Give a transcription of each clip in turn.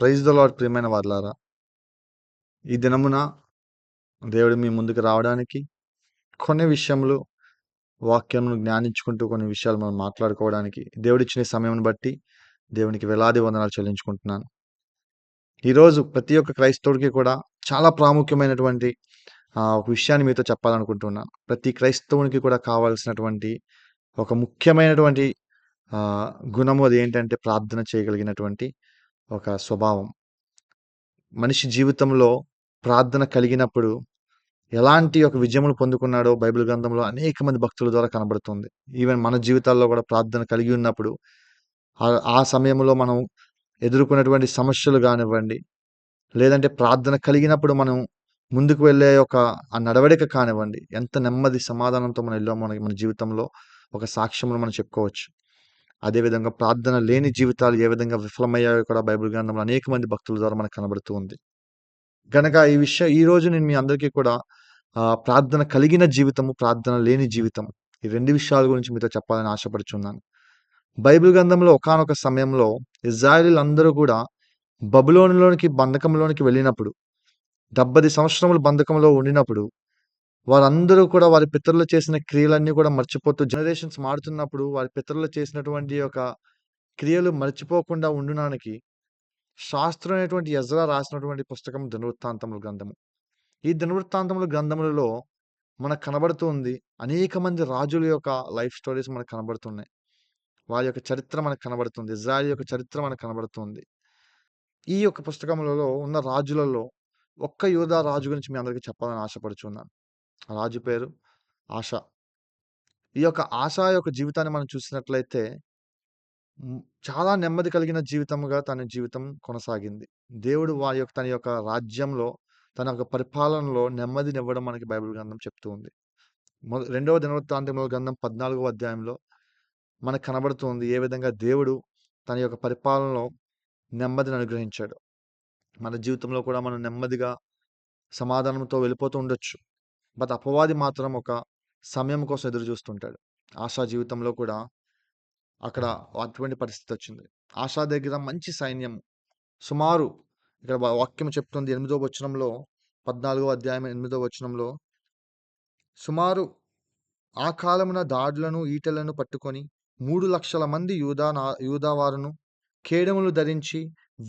Praise the lord. ప్రియమైన వారలారా, ఈ దినమున దేవుడు మీ ముందుకు రావడానికి కొన్ని విషయములు వాక్యమును జ్ఞానించుకుంటూ కొన్ని విషయాలు మనం మాట్లాడుకోవడానికి దేవుడిచ్చిన సమయం బట్టి దేవునికి వేలాది వందనాలు చెల్లించుకుంటున్నాను. ఈరోజు ప్రతి ఒక్క క్రైస్తవుడికి కూడా చాలా ప్రాముఖ్యమైనటువంటి ఒక విషయాన్ని మీతో చెప్పాలనుకుంటున్నాను. ప్రతి క్రైస్తవునికి కూడా కావాల్సినటువంటి ఒక ముఖ్యమైనటువంటి గుణము అది ఏంటంటే ప్రార్థన చేయగలిగినటువంటి ఒక స్వభావం. మనిషి జీవితంలో ప్రార్థన కలిగినప్పుడు ఎలాంటి ఒక విజయములు పొందుకున్నాడో బైబిల్ గ్రంథంలో అనేక మంది భక్తుల ద్వారా కనబడుతుంది. ఈవెన్ మన జీవితాల్లో కూడా ప్రార్థన కలిగి ఉన్నప్పుడు ఆ సమయంలో మనం ఎదుర్కొన్నటువంటి సమస్యలు కానివ్వండి, లేదంటే ప్రార్థన కలిగినప్పుడు మనం ముందుకు వెళ్ళే ఆ నడవడిక కానివ్వండి, ఎంత నెమ్మది సమాధానంతో మనం వెళ్ళామో మన జీవితంలో ఒక సాక్ష్యమును మనం చెప్పుకోవచ్చు. అదేవిధంగా ప్రార్థన లేని జీవితాలు ఏ విధంగా విఫలమయ్యాయో కూడా బైబిల్ గ్రంథంలో అనేక మంది భక్తుల ద్వారా మనకు కనబడుతూ ఉంది. గనక ఈ రోజు నేను మీ అందరికీ కూడా ప్రార్థన కలిగిన జీవితము, ప్రార్థన లేని జీవితం, ఈ 2 విషయాల గురించి మీతో చెప్పాలని ఆశపడుచున్నాను. బైబిల్ గ్రంథంలో ఒకానొక సమయంలో ఇశ్రాయేలీయులందరూ కూడా బబులోనులోనికి బంధకంలోనికి వెళ్ళినప్పుడు 70 సంవత్సరములు బంధకంలో ఉండినప్పుడు వారందరూ కూడా వారి పితరులు చేసిన క్రియలన్నీ కూడా మర్చిపోతూ జనరేషన్స్ మారుతున్నప్పుడు వారి పితరులు చేసినటువంటి ఒక క్రియలు మర్చిపోకుండా ఉండునానికి శాస్త్రుడైనటువంటి ఎజ్రా రాసినటువంటి పుస్తకం దినవృత్తాంతముల గ్రంథము. ఈ దినవృత్తాంతముల గ్రంథములలో మనకు కనబడుతుంది అనేక మంది రాజుల యొక్క లైఫ్ స్టోరీస్ మనకు కనబడుతున్నాయి. వారి యొక్క చరిత్ర మనకు కనబడుతుంది. ఇజ్రాయెల్ యొక్క చరిత్ర మనకు కనబడుతుంది. ఈ యొక్క పుస్తకములలో ఉన్న రాజులలో ఒక్క యూదా రాజు గురించి మీ అందరికీ చెప్పాలని ఆశపడుచున్నాను. ఆ రాజు పేరు ఆషా. ఈ యొక్క ఆషా యొక్క జీవితాన్ని మనం చూసినట్లయితే చాలా నెమ్మది కలిగిన జీవితముగా తన జీవితం కొనసాగింది. దేవుడు తన యొక్క రాజ్యంలో, తన యొక్క పరిపాలనలో నెమ్మదినివ్వడం మనకి బైబిల్ గ్రంథం చెప్తూ ఉంది. రెండవ దినవృత్తాంతముల గ్రంథం 14వ అధ్యాయంలో మనకు కనబడుతుంది ఏ విధంగా దేవుడు తన యొక్క పరిపాలనలో నెమ్మదిని అనుగ్రహించాడు. మన జీవితంలో కూడా మనం నెమ్మదిగా సమాధానంతో వెళ్ళిపోతూ ఉండొచ్చు. బట్ అపవాది మాత్రం ఒక సమయం కోసం ఎదురు చూస్తుంటాడు. ఆశా జీవితంలో కూడా అక్కడ అటువంటి పరిస్థితి వచ్చింది. ఆశా దగ్గర మంచి సైన్యం సుమారు, ఇక్కడ వాక్యం చెప్తుంది 8వ వచనంలో, 14వ అధ్యాయం 8వ వచనంలో, సుమారు ఆ కాలమున దాడులను ఈటెలను పట్టుకొని 3,00,000 మంది యూదా వారును, కేడములు ధరించి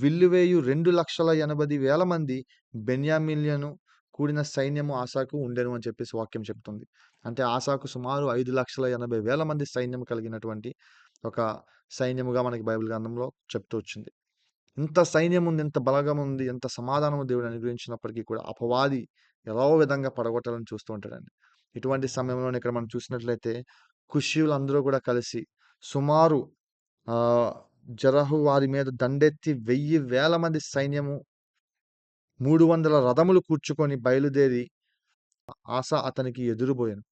విల్లువేయు 2,80,000 మంది బెన్యామీన్లను కూడిన సైన్యము ఆసాకు ఉండెను అని చెప్పేసి వాక్యం చెప్తుంది. అంటే ఆసాకు సుమారు 5,80,000 మంది సైన్యం కలిగినటువంటి ఒక సైన్యముగా మనకి బైబిల్ గ్రంథంలో చెప్తూ వచ్చింది. ఇంత సైన్యం ఉంది, ఎంత బలగం ఉంది, ఎంత సమాధానము దేవుడు అనుగ్రహించినప్పటికీ కూడా అపవాది ఎలా విధంగా పడగొట్టాలని చూస్తూ ఉంటాడండి. ఇటువంటి సమయంలోనే ఇక్కడ మనం చూసినట్లయితే కుషీయులందరూ కూడా కలిసి సుమారు జరహు వారి మీద దండెత్తి 1,000 మంది సైన్యము 300 రథములు కూర్చుకొని బయలుదేరి ఆసా అతనికి ఎదురుబోయాను.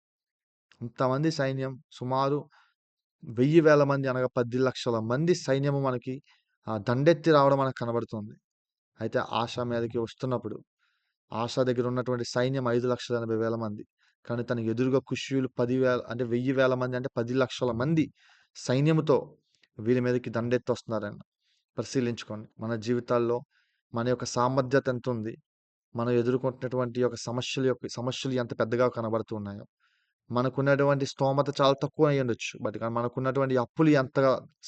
ఇంతమంది సైన్యం సుమారు 1,000 మంది అనగా 10,00,000 మంది సైన్యము మనకి దండెత్తి రావడం మనకు కనబడుతుంది. అయితే ఆశా మీదకి వస్తున్నప్పుడు ఆశా దగ్గర ఉన్నటువంటి సైన్యం 5,80,000 మంది. కానీ తనకు ఎదురుగా కుషీయులు 10,000 అంటే 1,000 మంది అంటే 10,00,000 మంది సైన్యముతో వీరి మీదకి దండెత్తి వస్తున్నారని పరిశీలించుకోండి. మన జీవితాల్లో మన యొక్క సామర్థ్యత ఎంత ఉంది, మనం ఎదుర్కొంటున్నటువంటి యొక్క సమస్యలు ఎంత పెద్దగా కనబడుతున్నాయో, మనకున్నటువంటి స్తోమత చాలా తక్కువ అయి ఉండొచ్చు. బట్ మనకున్నటువంటి అప్పులు ఎంత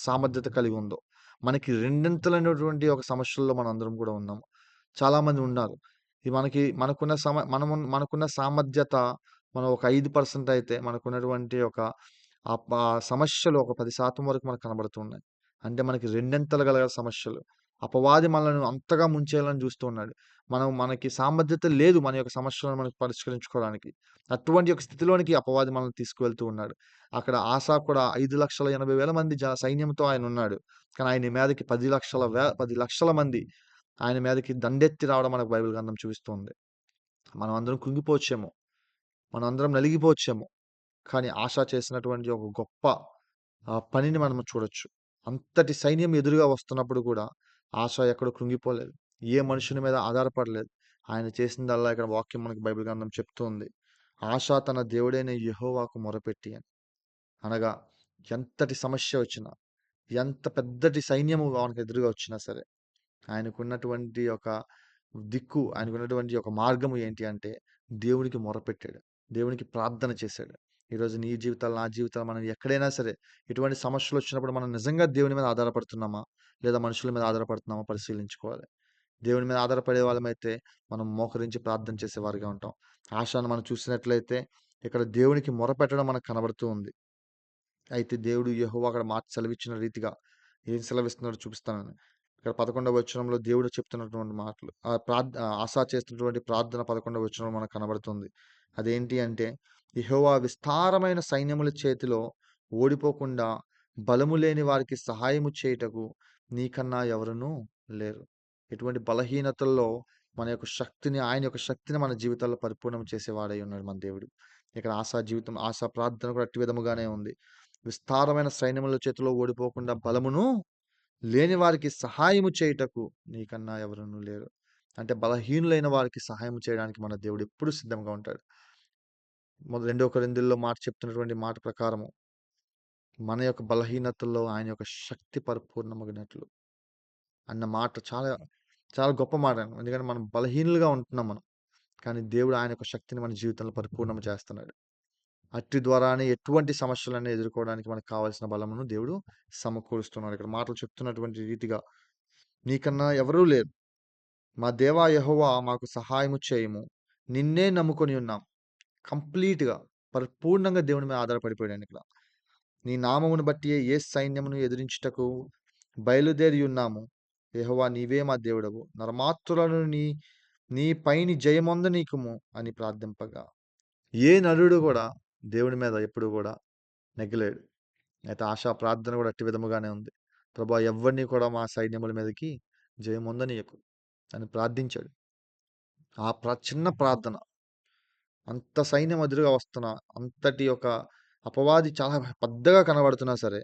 సామర్థ్యత కలిగి ఉందో, మనకి రెండింతలైనటువంటి ఒక సమస్యల్లో మనం అందరం కూడా ఉన్నాము. చాలామంది ఉన్నారు. మనకున్న సామర్థ్యత మనం ఒక 5% అయితే మనకున్నటువంటి ఒక సమస్యలు ఒక 10% వరకు మనకు కనబడుతున్నాయి. అంటే మనకి రెండింతలు గల సమస్యలు. అపవాది మనల్ని అంతగా ముంచేయాలని చూస్తూ ఉన్నాడు. మనకి సామర్థ్యత లేదు మన యొక్క సమస్యలను మనకు పరిష్కరించుకోవడానికి. అటువంటి ఒక స్థితిలోనికి అపవాది మనల్ని తీసుకువెళ్తూ ఉన్నాడు. అక్కడ ఆసా కూడా 5,80,000 మంది సైన్యంతో ఆయన ఉన్నాడు. కానీ ఆయన మీదకి 10,00,000 మంది ఆయన మీదకి దండెత్తి రావడం మనకు బైబిల్ గ్రంథం చూపిస్తుంది. మనం అందరం కృంగిపోవచ్చేమో, మనం అందరం నలిగిపోవచ్చేమో, కానీ ఆశా చేసినటువంటి ఒక గొప్ప పనిని మనం చూడొచ్చు. అంతటి సైన్యం ఎదురుగా వస్తున్నప్పుడు కూడా ఆశా ఎక్కడ కృంగిపోలేదు. ఏ మనుషుని మీద ఆధారపడలేదు. ఆయన చేసిందల్లా ఇక్కడ వాక్యం మనకి బైబిల్ గ్రంథం చెప్తుంది. ఆశ తన దేవుడైన యెహోవాకు మొరపెట్టి అని. అనగా ఎంతటి సమస్య వచ్చినా, ఎంత పెద్దటి సైన్యము వానికి ఎదురుగా వచ్చినా సరే, ఆయనకున్నటువంటి ఒక దిక్కు, ఆయనకున్నటువంటి ఒక మార్గము ఏంటి అంటే, దేవునికి మొరపెట్టాడు. దేవునికి ప్రార్థన చేశాడు. ఈరోజు నీ జీవితాలు, నా జీవితాలు మనం ఎక్కడైనా సరే, ఎటువంటి సమస్యలొచ్చినప్పుడు మనం నిజంగా దేవుని మీద ఆధారపడుతున్నామా? లేదా మనుషుల మీద ఆధారపడుతున్నామా పరిశీలించుకోవాలి. దేవుని మీద ఆధారపడే వాళ్ళమైతే మనం మోకరించి ప్రార్థన చేసేవారిగా ఉంటాం. ఆషాను మనం చూసినట్లయితే ఇక్కడ దేవునికి మొరపెట్టడం మనకు కనబడుతూ ఉంది. అయితే దేవుడు యెహోవా అక్కడ మాట సెలవిచ్చిన రీతిగా ఏం సెలవిస్తున్నాడో చూపిస్తానని. ఇక్కడ 11వ వచనంలో దేవుడు చెప్తున్నటువంటి మాటలు. ఆసా చేస్తున్నటువంటి ప్రార్థన 11వ వచనంలో మనకు కనబడుతుంది. అదేంటి అంటే, యెహోవా విస్తారమైన సైన్యముల చేతిలో ఓడిపోకుండా బలము లేని వారికి సహాయము చేయుటకు నీకన్నా ఎవరునూ లేరు. ఎటువంటి బలహీనతల్లో మన యొక్క శక్తిని, ఆయన యొక్క శక్తిని మన జీవితాల్లో పరిపూర్ణం చేసేవాడై ఉన్నాడు మన దేవుడు. ఇక్కడ ఆసా జీవితం, ఆసా ప్రార్థన కూడా అట్టి విధముగానే ఉంది. విస్తారమైన సైన్యముల చేతిలో ఓడిపోకుండా బలమును లేని వారికి సహాయము చేయుటకు నీకన్నా ఎవరునూ లేరు. అంటే బలహీనులైన వారికి సహాయం చేయడానికి మన దేవుడు ఎప్పుడు సిద్ధంగా ఉంటాడు. రెండో కొరింథీయుల్లో మాట చెప్తున్నటువంటి మాట ప్రకారము మన యొక్క బలహీనతల్లో ఆయన యొక్క శక్తి పరిపూర్ణమగినట్లు అన్న మాట చాలా చాలా గొప్ప మాట. ఎందుకంటే మనం బలహీనులుగా ఉంటున్నాం మనం. కానీ దేవుడు ఆయన యొక్క శక్తిని మన జీవితంలో పరిపూర్ణం చేస్తున్నాడు. అట్టి ద్వారానే ఎటువంటి సమస్యలన్నీ ఎదుర్కోవడానికి మనకు కావాల్సిన బలమును దేవుడు సమకూరుస్తున్నాడు. ఇక్కడ మాటలు చెప్తున్నటువంటి రీతిగా నీకన్నా ఎవరూ లేరు. మా దేవా యెహోవా మాకు సహాయము చేయుము. నిన్నే నమ్ముకొని ఉన్నాం. కంప్లీట్‌గా పరిపూర్ణంగా దేవుని మీద ఆధారపడిపోయాడానిక్కడ. నీ నామమును బట్టియే ఏ సైన్యమును ఎదిరించుటకు బయలుదేరి ఉన్నాము. యెహోవా నీవే మా దేవుడవు. నరమాత్రులను నీ పైని జయమొందనీకుము అని ప్రార్థింపగా, ఏ నరుడు గూడా దేవుని మీద ఎప్పుడు గూడా నెగ్గలేడు. అయితే ఆశా ప్రార్థన గూడా అట్టి విధముగానే ఉంది. ప్రభా ఎవ్వరిని కూడా మా సైన్యముల మీదకి జయమొందనీయకు అని ప్రార్థించాడు. ఆ చిన్న ప్రార్థన అంత సైన్యం ఎదురుగా వస్తున్న, అంతటి ఒక అపవాది చాలా పెద్దగా కనబడుతున్నా సరే,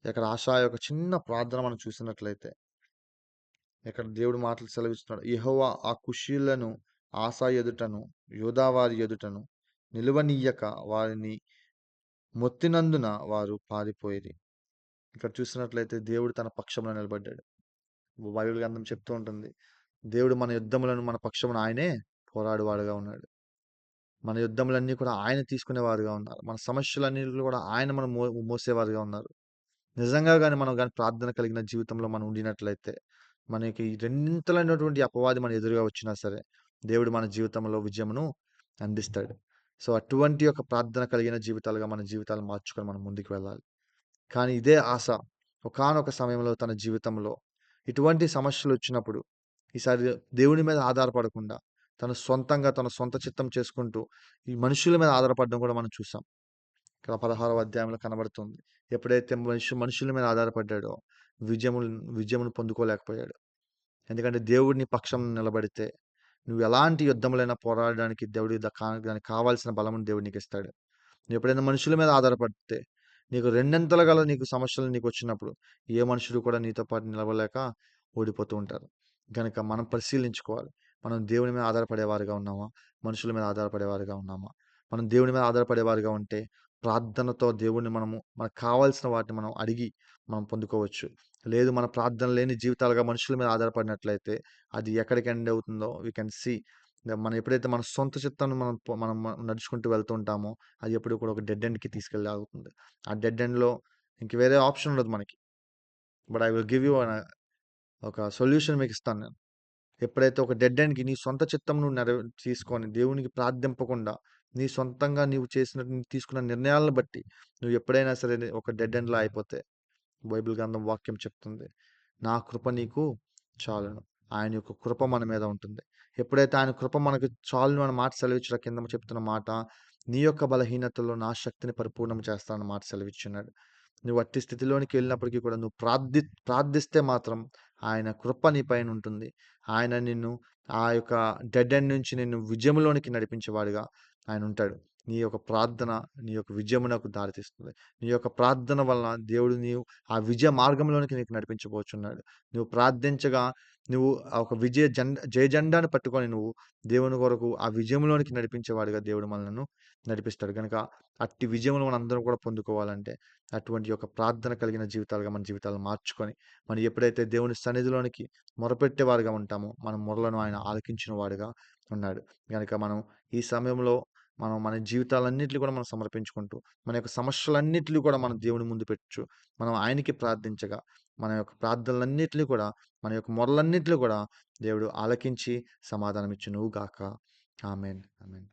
ఇక్కడ ఆషా యొక్క చిన్న ప్రార్థన మనం చూసినట్లయితే, ఇక్కడ దేవుడు మాటలు సెలవిస్తున్నాడు. యెహోవా ఆ కుషీయులను ఆసా ఎదుటను, యూదా వారి ఎదుటను నిలువనీయక వారిని మొత్తినందున వారు పారిపోయిరి. ఇక్కడ చూసినట్లయితే దేవుడు తన పక్షమున నిలబడ్డాడు. బైబిల్ గ్రంథం చెప్తూ ఉంటుంది. దేవుడు మన యుద్ధములను మన పక్షమున ఆయనే పోరాడువాడుగా ఉన్నాడు. మన యుద్ధములన్నీ కూడా ఆయన తీసుకునేవారుగా ఉన్నారు. మన సమస్యలన్నిటిలో కూడా ఆయన మనం మోసేవారుగా ఉన్నారు. నిజంగా గాని మనం గాని ప్రార్థన కలిగిన జీవితంలో మనం ఉండినట్లయితే, మనకి రెండింతలైనటువంటి అపవాది మన ఎదురుగా వచ్చినా సరే, దేవుడు మన జీవితంలో విజయమును అందిస్తాడు. సో, అటువంటి యొక్క ప్రార్థన కలిగిన జీవితాలుగా మన జీవితాలను మార్చుకొని మనం ముందుకు వెళ్ళాలి. కానీ ఇదే ఆశ ఒకానొక సమయంలో తన జీవితంలో ఇటువంటి సమస్యలొచ్చినప్పుడు, ఈసారి దేవుని మీద ఆధారపడకుండా, తను సొంతంగా తన సొంత చిత్తం చేసుకుంటూ, ఈ మనుషుల మీద ఆధారపడడం కూడా మనం చూసాం. ఇక్కడ 16వ అధ్యాయంలో కనబడుతుంది. ఎప్పుడైతే మనుషుల మీద ఆధారపడ్డాడో, విజయములు విజయమును పొందుకోలేకపోయాడు. ఎందుకంటే దేవుడు నీ పక్షం నిలబడితే, నువ్వు ఎలాంటి యుద్ధములైనా పోరాడడానికి దేవుడు దానికి కావాల్సిన బలమును దేవుడు నీకిస్తాడు. నువ్వెప్పుడైనా మనుషుల మీద ఆధారపడితే, నీకు రెండింతలు గల నీకు సమస్యలు నీకొచ్చినప్పుడు, ఏ మనుషుడు కూడా నీతో పాటు నిలవలేక ఓడిపోతూ ఉంటారు. గనక మనం పరిశీలించుకోవాలి. మనం దేవుని మీద ఆధారపడేవారుగా ఉన్నామా? మనుషుల మీద ఆధారపడేవారుగా ఉన్నామా? మనం దేవుని మీద ఆధారపడేవారుగా ఉంటే, ప్రార్థనతో దేవుడిని మనకు కావాల్సిన వాటిని మనం అడిగి, మనం పొందుకోవచ్చు. లేదు మన ప్రార్థన లేని జీవితాలుగా మనుషుల మీద ఆధారపడినట్లయితే, అది ఎక్కడికి ఎండ్ అవుతుందో వి కెన్ సీ. మనం ఎప్పుడైతే మన సొంత చిత్తాన్ని మనం నడుచుకుంటూ వెళ్తూ ఉంటామో, అది ఎప్పుడు కూడా ఒక డెడ్ ఎండ్‌కి తీసుకెళ్ళి ఆగుతుంది. ఆ డెడ్ ఎండ్‌లో ఇంక వేరే ఆప్షన్ ఉండదు మనకి. But I will give you ఒక సొల్యూషన్ మీకిస్తాను నేను. ఎప్పుడైతే ఒక డెడ్ ఎండ్‌కి నీ సొంత చిత్తం నువ్వు తీసుకొని దేవునికి ప్రార్థింపకుండా, నీ సొంతంగా నీవు తీసుకున్న నిర్ణయాలను బట్టి, నువ్వు ఎప్పుడైనా సరే ఒక డెడ్ ఎండ్‌లో అయిపోతే, బైబిల్ గ్రంథం వాక్యం చెప్తుంది. నా కృప నీకు చాలును. ఆయన యొక్క కృప మన మీద ఉంటుంది. ఎప్పుడైతే ఆయన కృప మనకు చాలును అన్న మాట సెలవిచ్చిన కింద చెప్తున్న మాట, నీ యొక్క బలహీనతలో నా శక్తిని పరిపూర్ణం చేస్తానన్న మాట సెలవిచ్చున్నాడు. నువ్వు అట్టి స్థితిలోనికి వెళ్ళినప్పటికీ కూడా నువ్వు ప్రార్థిస్తే మాత్రం ఆయన కృప నీ పైన ఉంటుంది. ఆయన నిన్ను ఆ యొక్క డెడ్ ఎండ్ నుంచి నిన్ను విజయంలోనికి నడిపించేవాడుగా, ఆయనుంటాడు. నీ యొక్క ప్రార్థన నీ యొక్క విజయమునకు దారితీస్తుంది. నీ యొక్క ప్రార్థన వలన దేవుడు ఆ విజయ మార్గంలోనికి నీకు నడిపించబోచున్నాడు. నువ్వు ప్రార్థించగా నువ్వు ఆ ఒక జయ జెండాను పట్టుకొని నువ్వు దేవుని కొరకు ఆ విజయంలోనికి నడిపించేవాడిగా దేవుడు మనలను నడిపిస్తాడు. గనుక అట్టి విజయమును మనందరం కూడా పొందుకోవాలంటే అటువంటి యొక్క ప్రార్థన కలిగిన జీవితాలుగా మన జీవితాలను మార్చుకొని, మనం ఎప్పుడైతే దేవుని సన్నిధిలోనికి మొరపెట్టేవారుగా ఉంటామో, మన మొరలను ఆయన ఆలకించిన వాడుగా ఉన్నాడు. గనుక మనం ఈ సమయంలో మన జీవితాలన్నిటిని కూడా మనం సమర్పించుకుంటూ, మన యొక్క సమస్యలన్నిటిని కూడా మనం దేవుని ముందు పెట్టొచ్చు. మనం ఆయనకి ప్రార్థించగా, మన యొక్క ప్రార్థనలన్నిటిని కూడా, మన యొక్క మొరలన్నిటిని కూడా దేవుడు ఆలకించి సమాధానం ఇచ్చును గాక. ఆమేన్. ఆమేన్.